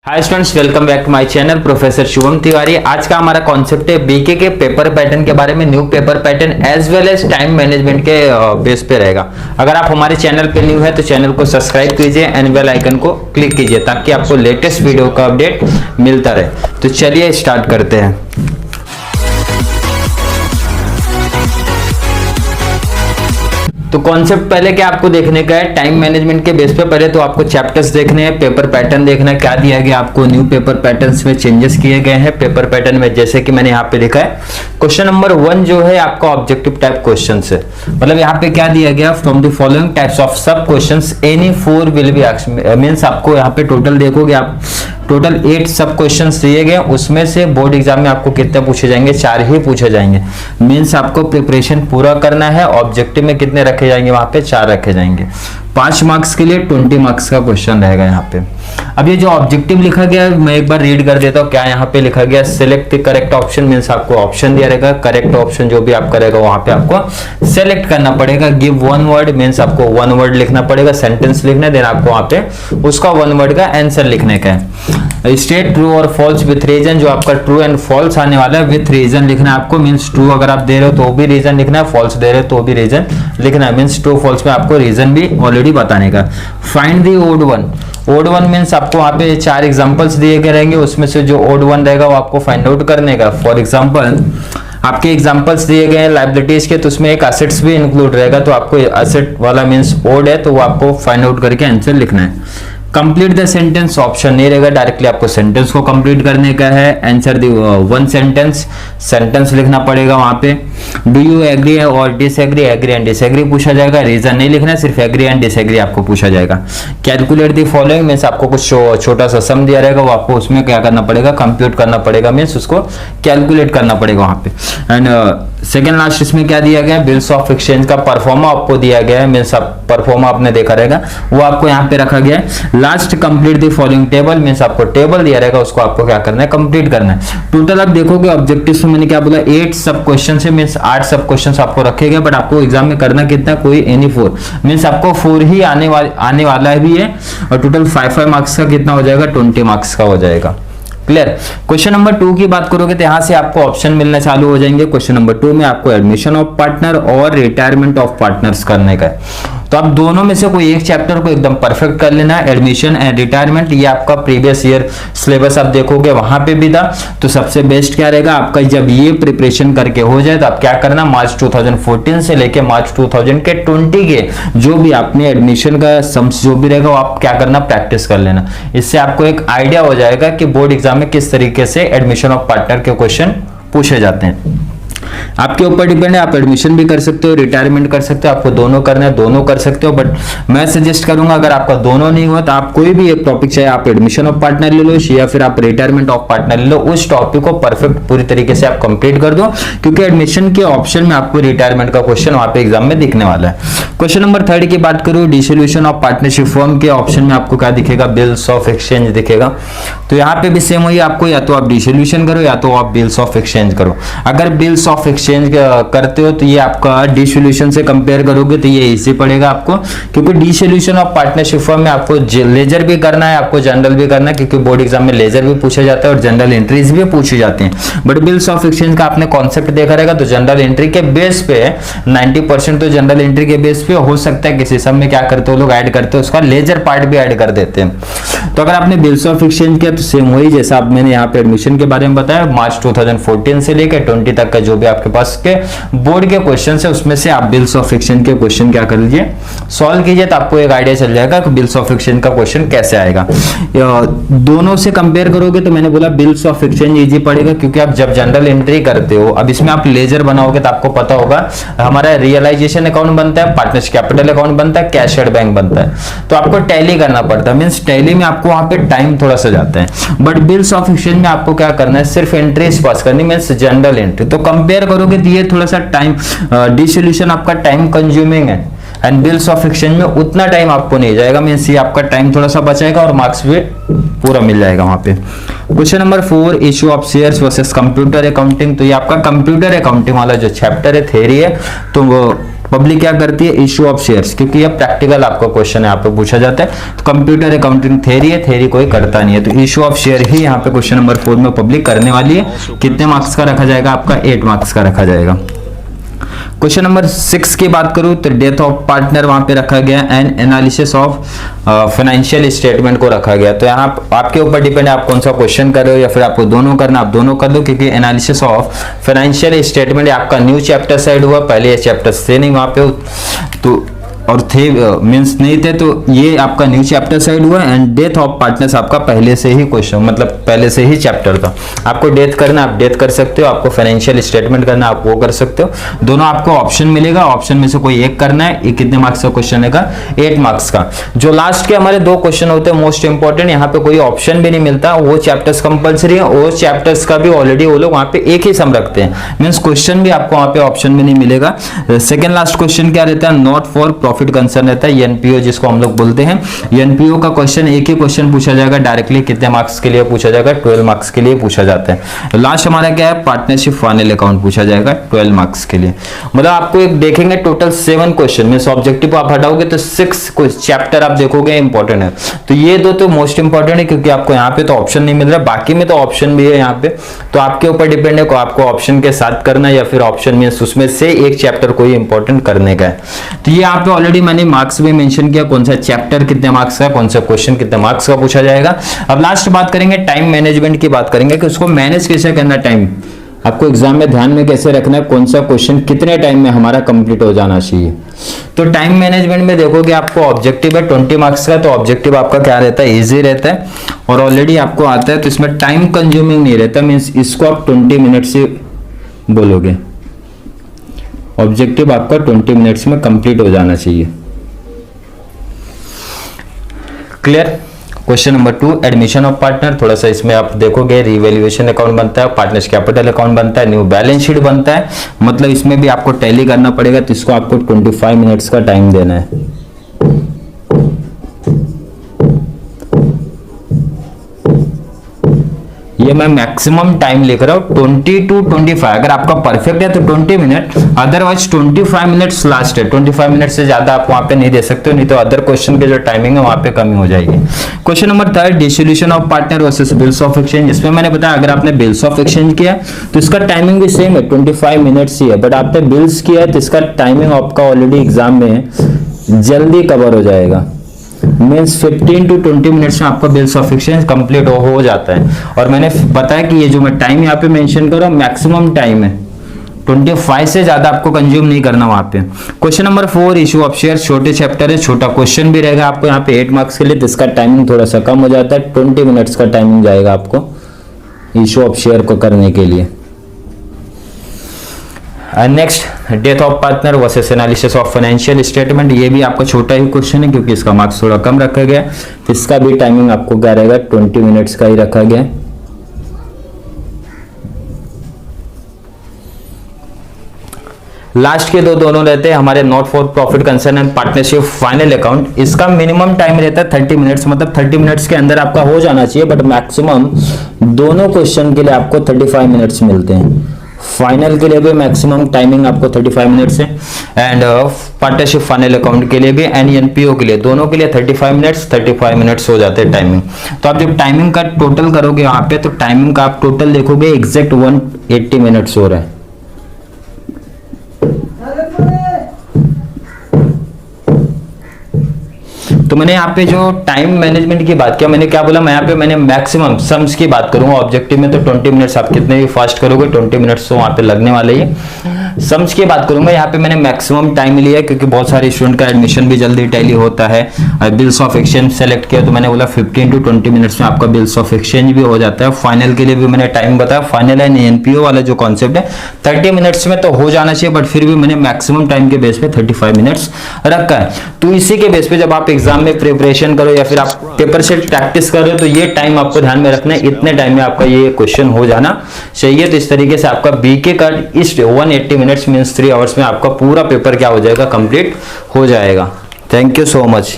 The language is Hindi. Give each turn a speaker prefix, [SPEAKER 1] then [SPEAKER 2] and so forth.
[SPEAKER 1] Hi students, welcome back to my channel professor Shubham Tiwari. आज का हमारा कॉन्सेप्ट है बीके के पेपर पैटर्न के बारे में, new paper pattern as well as time management के बेस पे रहेगा। अगर आप हमारे चैनल पे न्यू है तो चैनल को सब्सक्राइब कीजिए एंड बेल आइकन को क्लिक कीजिए ताकि आपको लेटेस्ट वीडियो का अपडेट मिलता रहे। तो चलिए स्टार्ट करते हैं। तो कॉन्सेप्ट पहले क्या आपको देखने का है, टाइम मैनेजमेंट के बेस पे पहले तो आपको चैप्टर्स देखने हैं, पेपर पैटर्न देखना है, क्या दिया गया आपको, न्यू पेपर पैटर्न्स में चेंजेस किए गए हैं पेपर पैटर्न में, जैसे कि मैंने यहाँ पे लिखा है। क्वेश्चन नंबर 1 जो है आपका ऑब्जेक्टिव टाइप क्वेश्चन है, मतलब यहाँ पे क्या दिया गया, from the following types of sub questions any 4 will be asked. Means आपको यहाँ पे टोटल देखोगे आप, टोटल 8 सब क्वेश्चंस दिए गए, उसमें से बोर्ड एग्जाम में आपको कितने पूछे जाएंगे, 4 ही पूछे जाएंगे। मींस आपको प्रिपरेशन पूरा करना है। ऑब्जेक्टिव में कितने रखे जाएंगे, वहां पे 4 रखे जाएंगे। 5 मार्क्स के लिए 20 मार्क्स का क्वेश्चन रहेगा यहाँ पे। अब ये जो ऑब्जेक्टिव लिखा गया है मैं एक बार रीड कर देता हूँ। क्या यहाँ पे लिखा गया, select the correct option, means आपको ऑप्शन दिया रहेगा, करेक्ट ऑप्शन जो भी आप करेगा वहां पे आपको सेलेक्ट करना पड़ेगा। गिव 1 वर्ड, मींस आपको 1 वर्ड लिखना पड़ेगा, सेंटेंस लिखना है, देन आपको वहां पे उसका 1 वर्ड का आंसर लिखने का है। स्टेट ट्रू और फॉल्स विथ रीजन, जो आपका ट्रू एंड फॉल्स आने वाला है विथ रीजन लिखना है आपको। मींस ट्रू अगर आप दे रहे हो तो भी रीजन लिखना है, फॉल्स दे रहे हो तो भी रीजन लिखना है। मींस ट्रू फॉल्स में आपको रीजन भी ऑलरेडी बताने का। Find the odd one, odd one means आपको वहां पे 4 एग्जांपल्स दिए गए रहेंगे, उसमें से जो ओड वन रहेगा वो आपको फाइंड आउट करने का। फॉर एग्जांपल आपके एग्जांपल्स दिए गए हैं लायबिलिटीज के, तो उसमें एक एसेट्स भी इंक्लूड रहेगा, तो आपको एसेट वाला मींस ओड है तो वो आपको फाइंड आउट करके आंसर लिखना है। कंप्लीट द सेंटेंस, ऑप्शन नहीं रहेगा, डायरेक्टली आपको सेंटेंस को कंप्लीट करने का है। आंसर दी 1 सेंटेंस, सेंटेंस लिखना पड़ेगा वहां पे। डू यू एग्री और डिसएग्री, एग्री एंड डिसएग्री पूछा जाएगा, रीजन नहीं लिखना है, सिर्फ एग्री एंड डिसएग्री आपको पूछा जाएगा। कैलकुलेट द फॉलोइंग, मींस आपको कुछ छोटा सा सम दिया रहेगा, वो आपको उसमें क्या करना पड़ेगा, कंप्यूट करना पड़ेगा, मींस उसको कैलकुलेट करना पड़ेगा वहां पे। एंड सेकेंड लास्ट इसमें क्या दिया गया, बिल्स ऑफ एक्सचेंज का परफॉर्मा आपको दिया गया है, मींस परफॉर्मा आपने देखा रहेगा, वो आपको यहाँ पे रखा गया है। Last complete the following table, means आपको टेबल दिया रहेगा, उसको आपको क्या करना है, कंप्लीट करना है। टोटल आप देखोगे ऑब्जेक्टिव्स में मैंने क्या बोला, 8 सब क्वेश्चन है, मींस 8 सब क्वेश्चन आपको रखे गए, बट आपको एग्जाम में करना कितना, कोई एनी 4, मींस आपको 4 ही आने वाला भी है, और टोटल 5 मार्क्स का कितना हो जाएगा, 20 मार्क्स का हो जाएगा। क्लियर। क्वेश्चन नंबर 2 की बात करोगे तो यहां से आपको ऑप्शन मिलना चालू हो जाएंगे। क्वेश्चन नंबर 2 में आपको एडमिशन ऑफ पार्टनर और रिटायरमेंट ऑफ पार्टनर्स करने का है, तो आप दोनों में से कोई एक चैप्टर को एकदम परफेक्ट कर लेना है। एडमिशन एंड रिटायरमेंट, ये आपका प्रीवियस ईयर सिलेबस आप देखोगे वहां पे भी था, तो सबसे बेस्ट क्या रहेगा आपका, जब ये प्रिपरेशन करके हो जाए तो आप क्या करना, मार्च 2014 से लेके मार्च 2020 के जो भी आपने एडमिशन का सम्स जो भी रहेगा वो आप क्या करना, प्रैक्टिस कर लेना। इससे आपको एक आइडिया हो जाएगा कि बोर्ड एग्जाम में किस तरीके से एडमिशन ऑफ पार्टनर के क्वेश्चन पूछे जाते हैं। आपके ऊपर डिपेंड है, आप एडमिशन भी कर सकते हो, रिटायरमेंट कर सकते हो, आपको दोनों करना है दोनों कर सकते हो, बट मैं सजेस्ट करूंगा अगर आपका दोनों नहीं हुआ तो आप कोई भी एक टॉपिक, चाहे आप एडमिशन ऑफ पार्टनर ले लो या फिर आप रिटायरमेंट ऑफ पार्टनर ले लो, उस टॉपिक को परफेक्ट पूरी तरीके से आप कंप्लीट कर दो, क्योंकि एडमिशन के ऑप्शन में आपको रिटायरमेंट का क्वेश्चन वहां पे एग्जाम में दिखने वाला है। क्वेश्चन नंबर 3 की बात करूं, डिसोल्यूशन ऑफ पार्टनरशिप फर्म के ऑप्शन में आपको क्या दिखेगा, बिल्स ऑफ एक्सचेंज दिखेगा, तो यहाँ पे भी सेम वही, आपको या तो आप डिसोल्यूशन करो या तो आप बिल्स ऑफ एक्सचेंज करो। अगर बिल्स ऑफ एक्सचेंज करते हो तो ये आपका डिसोल्यूशन से कंपेयर करोगे तो ये इजी पड़ेगा आपको, क्योंकि डिसोल्यूशन ऑफ पार्टनरशिप फर्म में आपको लेजर भी करना है, आपको जनरल भी करना है, क्योंकि बोर्ड एग्जाम में लेजर भी पूछा जाता है और जनरल एंट्रीज भी पूछी जाती हैं। बट बिल्स ऑफ एक्सचेंज का आपने कॉन्सेप्ट देखा रहेगा, तो जनरल एंट्री के बेस पे 90% तो जनरल एंट्री के बेस पे हो सकता है किसी सब में क्या करते हो लोग ऐड करते हो, उसका लेजर पार्ट भी ऐड कर देते हैं। तो अगर आपने बिल्स ऑफ एक्सचेंज किया तो सेम वही जैसा आप मैंने यहाँ पे एडमिशन के बारे में बताया, मार्च 2014 से लेकर 20 तक का जो भी आपके पास के बोर्ड के क्वेश्चन है उसमें से आप बिल्स ऑफ एक्सचेंज के क्वेश्चन क्या कर लीजिए, सॉल्व कीजिए, तो आपको एक आइडिया चल जाएगा कि बिल्स ऑफ एक्सचेंज का क्वेश्चन कैसे आएगा। दोनों से कंपेयर करोगे तो मैंने बोला बिल्स ऑफ एक्सचेंज इजी पड़ेगा, क्योंकि आप जब जनरल एंट्री करते हो, अब इसमें आप लेजर बनाओगे तो आपको पता होगा हमारा रियलाइजेशन अकाउंट बनता है, पार्टनर्स कैपिटल अकाउंट बनता है, कैश एट बैंक बनता है, तो आपको टैली करना पड़ता है, मींस टैली में आपको वहां पे टाइम थोड़ा सा जाता है। बट बिल्स ऑफ एक्सचेंज में आपको क्या करना है, सिर्फ एंट्रीज पास करनी, मींस जनरल एंट्री, तो कंपेयर करोगे तो ये थोड़ा सा टाइम, डिसोल्यूशन आपका टाइम कंज्यूमिंग है, एंड बिल्स ऑफ एक्सचेंज में उतना टाइम आपको नहीं जाएगा, मींस ये आपका टाइम थोड़ा सा बचेगा और मार्क्स भी पूरा मिल जाएगा वहां पे। Question number 4, issue of shares versus computer accounting, तो ये आपका कंप्यूटर अकाउंटिंग वाला जो चैप्टर है, थ्योरी है, तो वो पब्लिक क्या करती है, इश्यू ऑफ शेयर्स, क्योंकि ये प्रैक्टिकल आपका क्वेश्चन है, यहाँ पे पूछा जाता है। तो कंप्यूटर अकाउंटिंग थ्योरी है, थ्योरी कोई करता नहीं है, तो इश्यू ऑफ शेयर ही यहाँ पे क्वेश्चन नंबर 4 में पब्लिक करने वाली है। कितने मार्क्स का रखा जाएगा आपका, 8 मार्क्स का रखा जाएगा। क्वेश्चन नंबर 6 की बात करूं तो डेथ ऑफ पार्टनर वहां पे रखा गया and analysis of financial statement को रखा गया। तो यहाँ आपके ऊपर डिपेंड है आप कौन सा क्वेश्चन कर रहे हो या फिर आपको दोनों करना, आप दोनों कर दो, क्योंकि एनालिसिस ऑफ फाइनेंशियल स्टेटमेंट आपका न्यू चैप्टर साइड हुआ, पहले ये चैप्टर थे नहीं वहां पे, तो और थे मींस नहीं थे, तो ये आपका न्यू चैप्टर साइड हुआ एंड डेथ ऑफ पार्टनर्स आपका पहले से ही क्वेश्चन, मतलब पहले से ही चैप्टर था। आपको डेथ करना आप डेथ कर सकते हो, आपको फाइनेंशियल स्टेटमेंट करना आप वो कर सकते हो, दोनों आपको ऑप्शन मिलेगा, ऑप्शन में से कोई एक करना है। ये कितने मार्क्स का क्वेश्चन है, 8 मार्क्स का। जो लास्ट के हमारे 2 क्वेश्चन होते हैं मोस्ट इंपॉर्टेंट, यहाँ पे कोई ऑप्शन भी नहीं मिलता, वो चैप्टर्स कंपल्सरी है, वो चैप्टर्स का भी ऑलरेडी वो लोग वहां पे एक ही सम रखते हैं, मींस क्वेश्चन भी आपको वहां पे ऑप्शन में नहीं मिलेगा। सेकंड लास्ट क्वेश्चन क्या रहता है, नॉट फॉर प्रॉफिट कंसर्न रहता है, एनपीओ जिसको हम लोग बोलते हैं। एनपीओ का क्वेश्चन एक ही क्वेश्चन पूछा जाएगा डायरेक्टली, कितने मार्क्स के लिए पूछा जाएगा, 12 मार्क्स के लिए पूछा जाता है। लास्ट हमारा क्या है, पार्टनरशिप फाइनल अकाउंट पूछा जाएगा 12 मार्क्स के लिए। मतलब आपको एक देखेंगे टोटल 7 क्वेश्चन में, ऑब्जेक्टिव आप हटाओगे तो 6 चैप्टर आप देखोगे इंपॉर्टेंट है। तो ये 2 तो मोस्ट इंपॉर्टेंट है, क्योंकि आपको यहाँ पे तो ऑप्शन नहीं मिल रहा, बाकी में तो ऑप्शन भी है यहाँ पे, तो आपके ऊपर डिपेंड है को आपको ऑप्शन के साथ करना या फिर ऑप्शन में उसमें से एक चैप्टर कोई इंपॉर्टेंट करने का है। तो ये यहाँ पे ऑलरेडी मैंने मार्क्स भी मेंशन किया, कौन सा चैप्टर कितने मार्क्स का, कौन सा क्वेश्चन कितने मार्क्स का पूछा जाएगा। अब लास्ट बात करेंगे टाइम मैनेजमेंट की बात करेंगे कि उसको मैनेज कैसे करना, टाइम आपको एग्जाम में ध्यान में कैसे रखना है, कौन सा क्वेश्चन कितने टाइम में हमारा कंप्लीट हो जाना चाहिए। तो टाइम मैनेजमेंट में देखोगे आपको ऑब्जेक्टिव है 20 मार्क्स का, तो ऑब्जेक्टिव आपका क्या रहता है, इजी रहता है और ऑलरेडी आपको आता है, तो इसमें टाइम कंज्यूमिंग नहीं रहता, मींस इसको आप 20 मिनट से बोलोगे, ऑब्जेक्टिव आपका 20 मिनट्स में कंप्लीट हो जाना चाहिए। Clear. Question number 2, admission of partner, थोड़ा सा इसमें आप देखोगे रिवैल्यूएशन अकाउंट बनता है, पार्टनर्स कैपिटल अकाउंट बनता है, न्यू बैलेंस शीट बनता है, मतलब इसमें भी आपको टैली करना पड़ेगा, तो इसको आपको 25 मिनट्स का टाइम देना है। ये मैं मैक्सिमम टाइम लिख रहा हूं 20 to 25, अगर आपका परफेक्ट है तो 20 मिनट, अदरवाइज 25 मिनट्स लास्ट है, 25 मिनट से ज्यादा आप वहां पे नहीं दे सकते हो, नहीं तो अदर क्वेश्चन के जो टाइमिंग है वहां पे कमी हो जाएगी। Question number 3, dissolution of partner versus bills of exchange. इसमें मैंने बताया अगर आपने बिल्स ऑफ एक्सचेंज किया तो इसका टाइमिंग भी सेम है 25 मिनट्स ही है, बट आपने बिल्स किया है तो इसका टाइमिंग आपका ऑलरेडी एग्जाम में जल्दी कवर हो जाएगा, मीन्स 15 to 20 मिनट्स में आपका बिल्स ऑफ एक्सचेंज कंप्लीट हो जाता है। और मैंने बताया कि ये जो मैं टाइम यहाँ पे मेंशन कर रहा हूँ मैक्सिमम टाइम है, 25 से ज्यादा आपको कंज्यूम नहीं करना वहां पे। Question number 4, issue of share, छोटे चैप्टर है, छोटा क्वेश्चन भी रहेगा आपको यहाँ पे 8 मार्क्स के लिए, तो इसका टाइमिंग थोड़ा सा कम हो जाता है, 20 मिनट्स का टाइमिंग जाएगा आपको इशू ऑफ शेयर को करने के लिए। Next, death of partner versus analysis of financial statement, ये भी आपका छोटा ही क्वेश्चन है क्योंकि इसका मार्क्स थोड़ा कम रखा गया, तो इसका भी टाइमिंग आपको क्या रहेगा 20 मिनट्स का ही रखा गया। लास्ट के दोनों रहते हैं हमारे not for profit concern and partnership final account, इसका मिनिमम टाइम रहता है 30 मिनट्स, मतलब 30 मिनट्स के अंदर आपका हो जाना चाहिए, बट मैक्सिमम दोनों क्वेश्चन के लिए आपको 35 मिनट्स मिलते हैं। फाइनल के लिए भी मैक्सिमम टाइमिंग आपको 35 मिनट्स है, एंड पार्टनरशिप फाइनल अकाउंट के लिए भी एंड एनपीओ के लिए, दोनों के लिए 35 मिनट्स हो जाते हैं टाइमिंग। तो आप जब टाइमिंग का टोटल करोगे यहाँ पे, तो टाइमिंग का आप टोटल देखोगे एग्जैक्ट 180 मिनट्स हो रहा है। तो मैंने यहाँ पे जो टाइम मैनेजमेंट की बात किया, मैंने क्या बोला, मैं यहाँ पे मैंने मैक्सिमम सम्स की बात करूंगा, ऑब्जेक्टिव में तो 20 मिनट्स, आप कितने भी फास्ट करोगे 20 मिनट्स तो वहां पे लगने वाले ही। सम्स की बात करूंगा, यहाँ पे मैंने मैक्सिमम टाइम लिया क्योंकि बहुत सारे स्टूडेंट का एडमिशन भी जल्दी टैली होता है। बिल्स ऑफ एक्सचेंज सेलेक्ट किया तो मैंने बोला 15 to 20 मिनट्स में आपका बिल्स ऑफ एक्सचेंज भी हो जाता है। फाइनल के लिए भी मैंने टाइम बताया, फाइनल एंड एनपीओ वाला जो कॉन्सेप्ट है 30 मिनट्स में तो हो जाना चाहिए, बट फिर भी मैंने मैक्सिमम टाइम के बेस पे 35 मिनट्स रखा है। तो इसी के बेस पे जब आप एग्जाम में प्रिपरेशन करो या फिर आप पेपर से प्रैक्टिस कर रहे हो, तो ये टाइम आपको ध्यान में रखना है, इतने टाइम में आपका ये क्वेश्चन हो जाना चाहिए। तो इस तरीके से आपका बीके का इस 180 मिनट्स मींस 3 आवर्स में आपका पूरा पेपर क्या हो जाएगा, कंप्लीट हो जाएगा। Thank you so much.